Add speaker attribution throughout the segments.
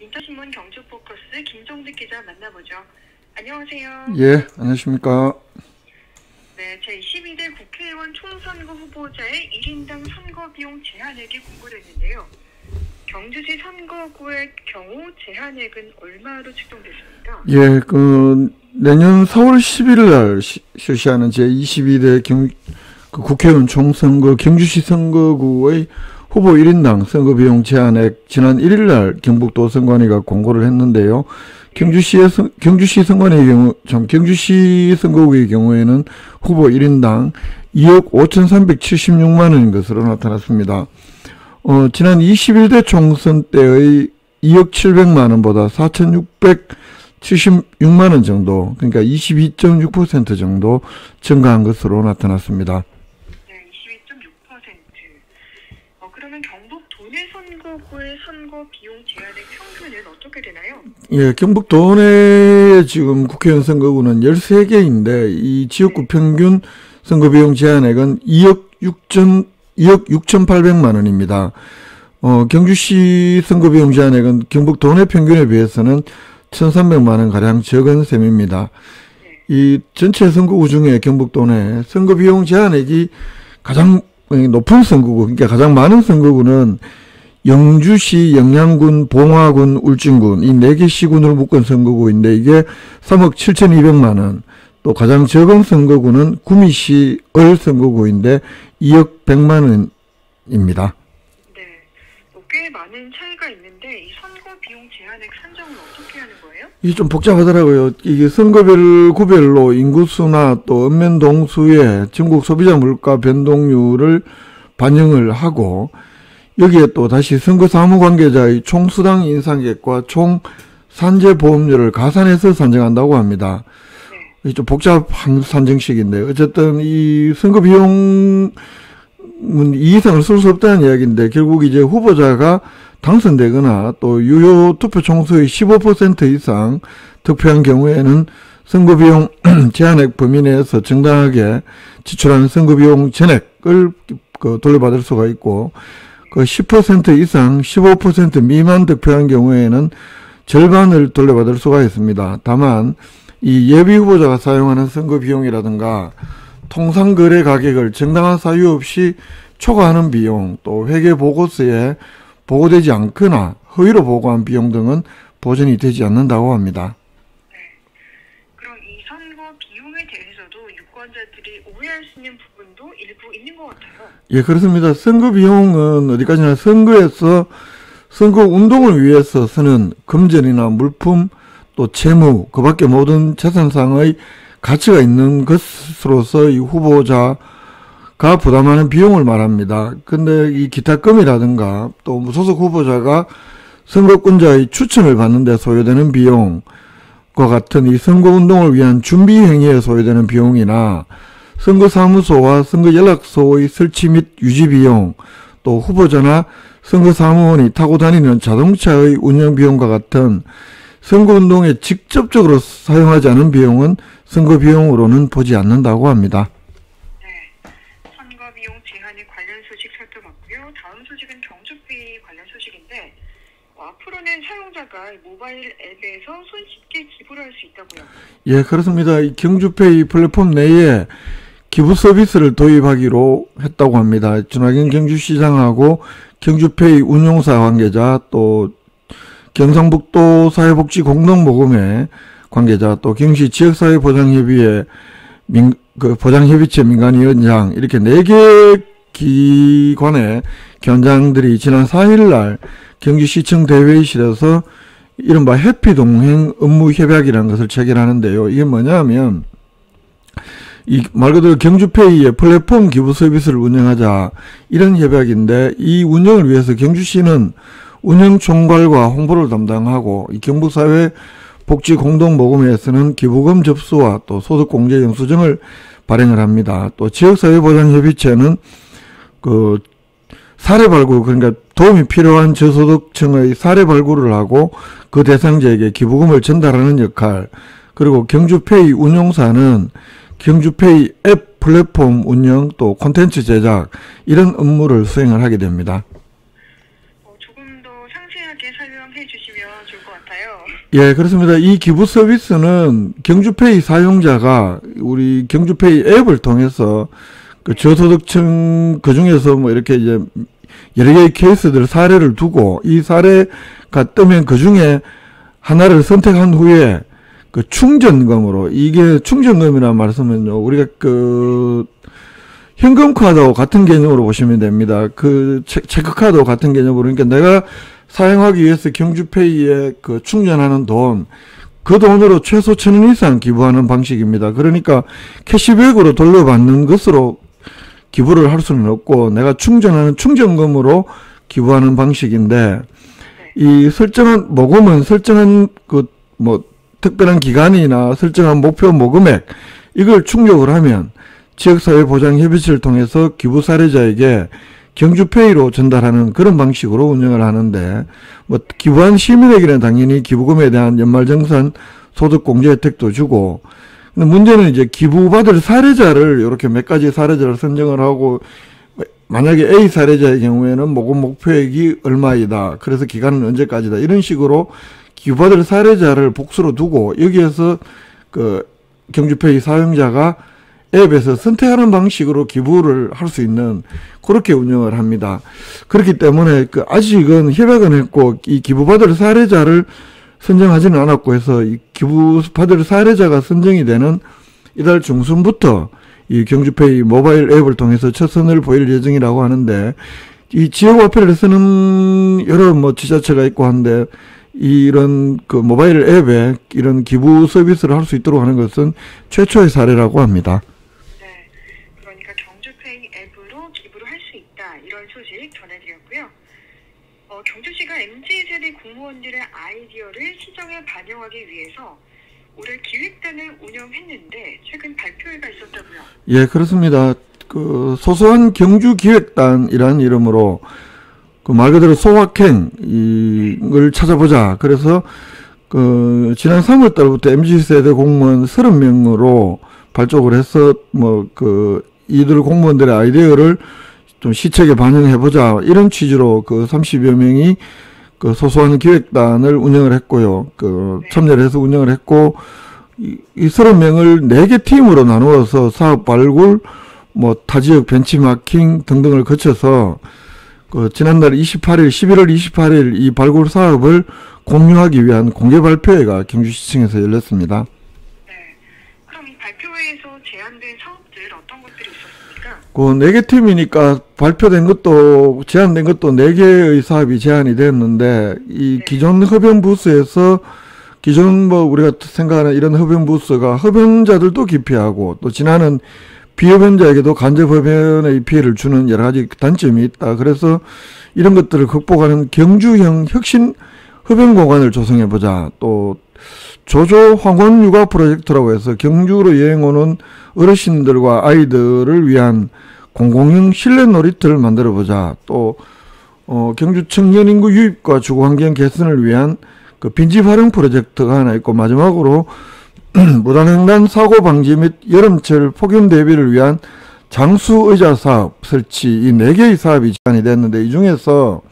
Speaker 1: 인터신문 경주포커스 김종득 기자 만나보죠. 안녕하세요.
Speaker 2: 예, 안녕하십니까.
Speaker 1: 네, 제22대 국회의원 총선거 후보자의 1인당 선거 비용 제한액이 공고됐는데요. 경주시 선거구의 경우 제한액은 얼마로 측정됐습니까?
Speaker 2: 예, 내년 4월 10일 날 실시하는 제22대 국회의원 총선거 경주시 선거구의 후보 1인당 선거비용 제한액 지난 1일 날 경북도 선관위가 공고를 했는데요. 경주시 선관위의 경우, 경주시 선거구의 경우에는 후보 1인당 2억 5,376만 원인 것으로 나타났습니다. 지난 21대 총선 때의 2억 700만 원보다 4,676만 원 정도, 그러니까 22.6% 정도 증가한 것으로 나타났습니다.
Speaker 1: 네, 22.6%. 그러면 경북 도내 선거구의 선거 비용 제한의 평균은 어떻게 되나요?
Speaker 2: 예, 경북 도내 지금 국회의원 선거구는 13개인데 이 지역구 평균 선거비용 제한액은 2억 6,800만 원입니다. 경주시 선거비용 제한액은 경북 도내 평균에 비해서는 1,300만 원 가량 적은 셈입니다. 이 전체 선거구 중에 경북 도내 선거비용 제한액이 가장 높은 선거구, 그러니까 가장 많은 선거구는 영주시, 영양군, 봉화군, 울진군 이 4개 시군으로 묶은 선거구인데 이게 3억 7,200만 원. 또 가장 적은 선거구는 구미시 을 선거구인데 2억 100만 원입니다.
Speaker 1: 네, 꽤 많은 차이가 있는데 이 선거 비용 제한액 산정은 어떻게 하는 거예요?
Speaker 2: 이게 좀 복잡하더라고요. 이게 선거별 구별로 인구수나 또 읍면동수의 전국 소비자 물가 변동률을 반영을 하고 여기에 또 다시 선거 사무 관계자의 총 수당 인상액과 총 산재 보험료를 가산해서 산정한다고 합니다. 네. 좀 복잡한 산정식인데 어쨌든 이 선거 비용은 이 이상을 쓸 수 없다는 이야기인데 결국 이제 후보자가 당선되거나 또 유효 투표 총수의 15% 이상 득표한 경우에는 선거비용 제한액 범위 내에서 정당하게 지출하는 선거비용 전액을 돌려받을 수가 있고 그 10% 이상 15% 미만 득표한 경우에는 절반을 돌려받을 수가 있습니다. 다만 이 예비 후보자가 사용하는 선거비용이라든가 통상거래 가격을 정당한 사유 없이 초과하는 비용, 또 회계보고서에 보고되지 않거나 허위로 보고한 비용 등은 보전이 되지 않는다고 합니다.
Speaker 1: 네. 그럼 이 선거 비용에 대해서도 유권자들이 오해할 수 있는 부분도 일부 있는 것 같아요.
Speaker 2: 예, 그렇습니다. 선거 비용은 어디까지나 선거에서 선거 운동을 위해서 쓰는 금전이나 물품, 또 채무, 그 밖에 모든 재산상의 가치가 있는 것으로서 이 후보자가 부담하는 비용을 말합니다. 근데 이 기타금이라든가 또 무소속 후보자가 선거권자의 추천을 받는 데 소요되는 비용과 같은 이 선거운동을 위한 준비 행위에 소요되는 비용이나 선거사무소와 선거연락소의 설치 및 유지 비용, 또 후보자나 선거사무원이 타고 다니는 자동차의 운영 비용과 같은 선거운동에 직접적으로 사용하지 않은 비용은 선거비용으로는 보지 않는다고 합니다.
Speaker 1: 네, 선거비용 제한에 관련 소식 살펴봤고요. 다음 소식은 경주페이 관련 소식인데 앞으로는 사용자가 모바일 앱에서 손쉽게 기부를 할 수 있다고요?
Speaker 2: 예, 그렇습니다. 이 경주페이 플랫폼 내에 기부 서비스를 도입하기로 했다고 합니다. 준하경 경주시장하고 경주페이 운용사 관계자, 또 경상북도 사회복지공동모금회 관계자, 또 경시 지역사회보장협의회 보장협의체 민간위원장 이렇게 4개 기관의 위원장들이 지난 4일날 경주시청 대회의실에서 이른바 해피동행 업무협약이라는 것을 체결하는데요. 이게 뭐냐면 이 말 그대로 경주페이의 플랫폼 기부 서비스를 운영하자 이런 협약인데 이 운영을 위해서 경주시는 운영 총괄과 홍보를 담당하고 이 경북사회복지공동모금회에서는 기부금 접수와 또 소득공제 영수증을 발행을 합니다. 또 지역사회보장협의체는 사례 발굴, 그러니까 도움이 필요한 저소득층의 사례 발굴을 하고 그 대상자에게 기부금을 전달하는 역할, 그리고 경주페이 운용사는 경주페이 앱 플랫폼 운영 또 콘텐츠 제작 이런 업무를 수행을 하게 됩니다.
Speaker 1: 조금 더 상세하게 설명해 주시면 좋을 것 같아요.
Speaker 2: 예, 그렇습니다. 이 기부 서비스는 경주페이 사용자가 우리 경주페이 앱을 통해서 그 저소득층 그 중에서 뭐 이렇게 이제 여러 개의 케이스들 사례를 두고 이 사례가 뜨면 그 중에 하나를 선택한 후에 그 충전금으로, 이게 충전금이라는 말씀은요, 우리가 그 현금카드와 같은 개념으로 보시면 됩니다. 그 체크카드와 같은 개념으로. 그러니까 내가 사용하기 위해서 경주페이에 그 충전하는 돈, 그 돈으로 최소 1,000원 이상 기부하는 방식입니다. 그러니까 캐시백으로 돌려받는 것으로 기부를 할 수는 없고, 내가 충전하는 충전금으로 기부하는 방식인데, 이 설정한 모금은 설정한 그 뭐 특별한 기간이나 설정한 목표 모금액, 이걸 충족을 하면 지역사회보장협의체를 통해서 기부 사례자에게 경주페이로 전달하는 그런 방식으로 운영을 하는데, 뭐 기부한 시민에게는 당연히 기부금에 대한 연말정산 소득공제 혜택도 주고, 근데 문제는 이제 기부받을 사례자를 이렇게 몇 가지 사례자를 선정을 하고, 만약에 A 사례자의 경우에는 모금 목표액이 얼마이다, 그래서 기간은 언제까지다, 이런 식으로 기부받을 사례자를 복수로 두고 여기에서 그 경주페이 사용자가 앱에서 선택하는 방식으로 기부를 할 수 있는, 그렇게 운영을 합니다. 그렇기 때문에 그 아직은 협약은 했고 이 기부받을 사례자를 선정하지는 않았고 해서 이 기부받을 사례자가 선정이 되는 이달 중순부터 이 경주페이 모바일 앱을 통해서 첫 선을 보일 예정이라고 하는데, 이 지역화폐를 쓰는 여러 뭐 지자체가 있고 한데, 이런 그 모바일 앱에 이런 기부 서비스를 할 수 있도록 하는 것은 최초의 사례라고 합니다.
Speaker 1: 네, 그러니까 경주페이 앱으로 기부를 할 수 있다, 이런 소식 전해드렸고요. 경주시가 MZ세대 공무원들의 아이디어를 시정에 반영하기 위해서 올해 기획단을 운영했는데 최근 발표회가 있었다고요?
Speaker 2: 예, 그렇습니다. 그 소소한 경주기획단이라는 이름으로 그 말 그대로 소확행을 찾아보자. 그래서 그 지난 3월 달부터 MZ세대 공무원 30명으로 발족을 해서 뭐 그 이들 공무원들의 아이디어를 좀 시책에 반영해보자, 이런 취지로 그 30여 명이 그 소소한 기획단을 운영을 했고요. 그 참여를 해서 운영을 했고, 이 30명을 4개 팀으로 나누어서 사업 발굴, 뭐 타지역 벤치마킹 등등을 거쳐서 그 지난달 11월 28일 이 발굴 사업을 공유하기 위한 공개 발표회가 경주시청에서 열렸습니다.
Speaker 1: 네. 그럼 이 발표회에서 제안된 사업들 어떤 것들이 있었습니까?
Speaker 2: 그 4개 팀이니까 발표된 것도, 제안된 것도 4개의 사업이 제안이 됐는데, 이 기존 흡연 부스에서 기존 뭐 우리가 생각하는 이런 흡연 부스가 흡연자들도 기피하고, 또 지나는 비흡연자에게도 간접 흡연의 피해를 주는 여러 가지 단점이 있다. 그래서 이런 것들을 극복하는 경주형 혁신 흡연 공간을 조성해보자. 또 조조 황혼 육아 프로젝트라고 해서 경주로 여행 오는 어르신들과 아이들을 위한 공공형 실내 놀이터를 만들어보자. 또 경주 청년 인구 유입과 주거 환경 개선을 위한 그 빈집 활용 프로젝트가 하나 있고, 마지막으로 무단횡단 사고 방지 및 여름철 폭염 대비를 위한 장수의자 사업 설치, 이 4개의 사업이 제안이 됐는데, 이 중에서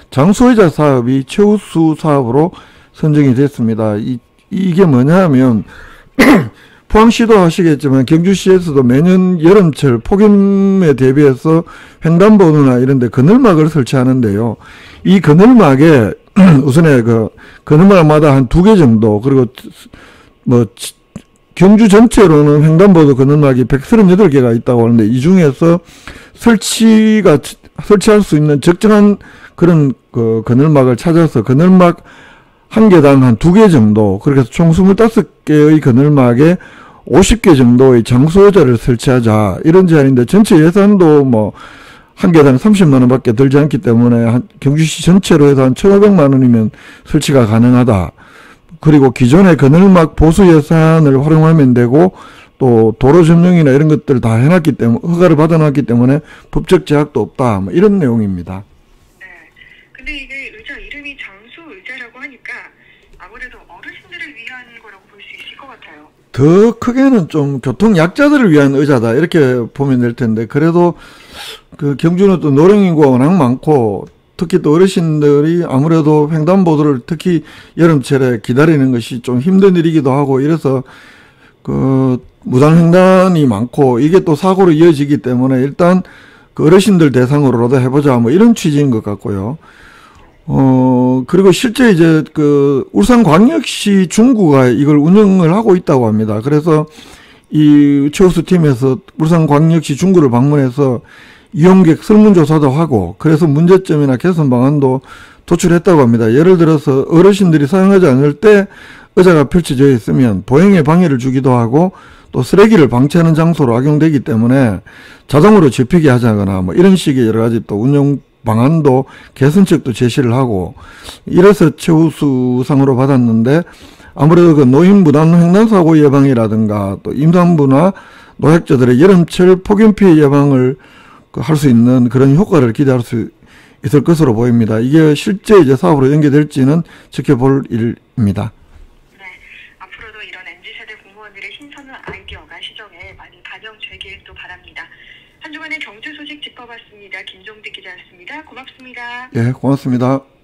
Speaker 2: 장수의자 사업이 최우수 사업으로 선정이 됐습니다. 이게 뭐냐 하면 포항시도 아시겠지만 경주시에서도 매년 여름철 폭염에 대비해서 횡단보도나 이런 데 그늘막을 설치하는데요. 이 그늘막에 우선에 그 그늘막마다 한 2개 정도, 그리고 뭐 경주 전체로는 횡단보도 그늘막이 138개가 있다고 하는데, 이 중에서 설치할 수 있는 적정한 그런 그 그늘막을 찾아서 그늘막 한 개당 한 2개 정도, 그렇게 해서 총 25개의 그늘막에 50개 정도의 장수의자를 설치하자, 이런 제안인데, 전체 예산도 뭐 한 개당 30만 원밖에 들지 않기 때문에 경주시 전체로 해서 한 1,500만 원이면 설치가 가능하다. 그리고 기존의 그늘막 보수 예산을 활용하면 되고, 또 도로 점령이나 이런 것들을 다 해놨기 때문에, 허가를 받아놨기 때문에 법적 제약도 없다, 뭐 이런 내용입니다.
Speaker 1: 네. 근데 이게 의자 이름이 장수 의자라고 하니까 아무래도 어르신들을 위한 거라고 볼 수 있을 것 같아요.
Speaker 2: 더 크게는 좀 교통 약자들을 위한 의자다, 이렇게 보면 될 텐데, 그래도 그 경주는 또 노령인구가 워낙 많고, 특히 또 어르신들이 아무래도 횡단보도를 특히 여름철에 기다리는 것이 좀 힘든 일이기도 하고 이래서 그 무단횡단이 많고 이게 또 사고로 이어지기 때문에 일단 그 어르신들 대상으로라도 해보자 뭐 이런 취지인 것 같고요. 그리고 실제 이제 그 울산광역시 중구가 이걸 운영을 하고 있다고 합니다. 그래서 이 최우수 팀에서 울산광역시 중구를 방문해서 이용객 설문조사도 하고 그래서 문제점이나 개선 방안도 도출했다고 합니다. 예를 들어서 어르신들이 사용하지 않을 때 의자가 펼쳐져 있으면 보행에 방해를 주기도 하고 또 쓰레기를 방치하는 장소로 악용되기 때문에 자동으로 접히게 하자거나 뭐 이런 식의 여러 가지 또 운영 방안도 개선책도 제시를 하고 이래서 최우수상으로 받았는데 아무래도 그 노인 무단 횡단 사고 예방이라든가 또 임산부나 노약자들의 여름철 폭염 피해 예방을 할 수 있는 그런 효과를 기대할 수 있을 것으로 보입니다. 이게 실제 이제 사업으로 연계될지는 지켜볼 일입니다.
Speaker 1: 네, 앞으로도 이런 MZ세대 공무원들의 신선한 아이디어가 시정에 많이 반영되길 또 바랍니다. 한 주간의 경제 소식 짚어봤습니다. 김종대 기자였습니다. 고맙습니다.
Speaker 2: 예, 고맙습니다.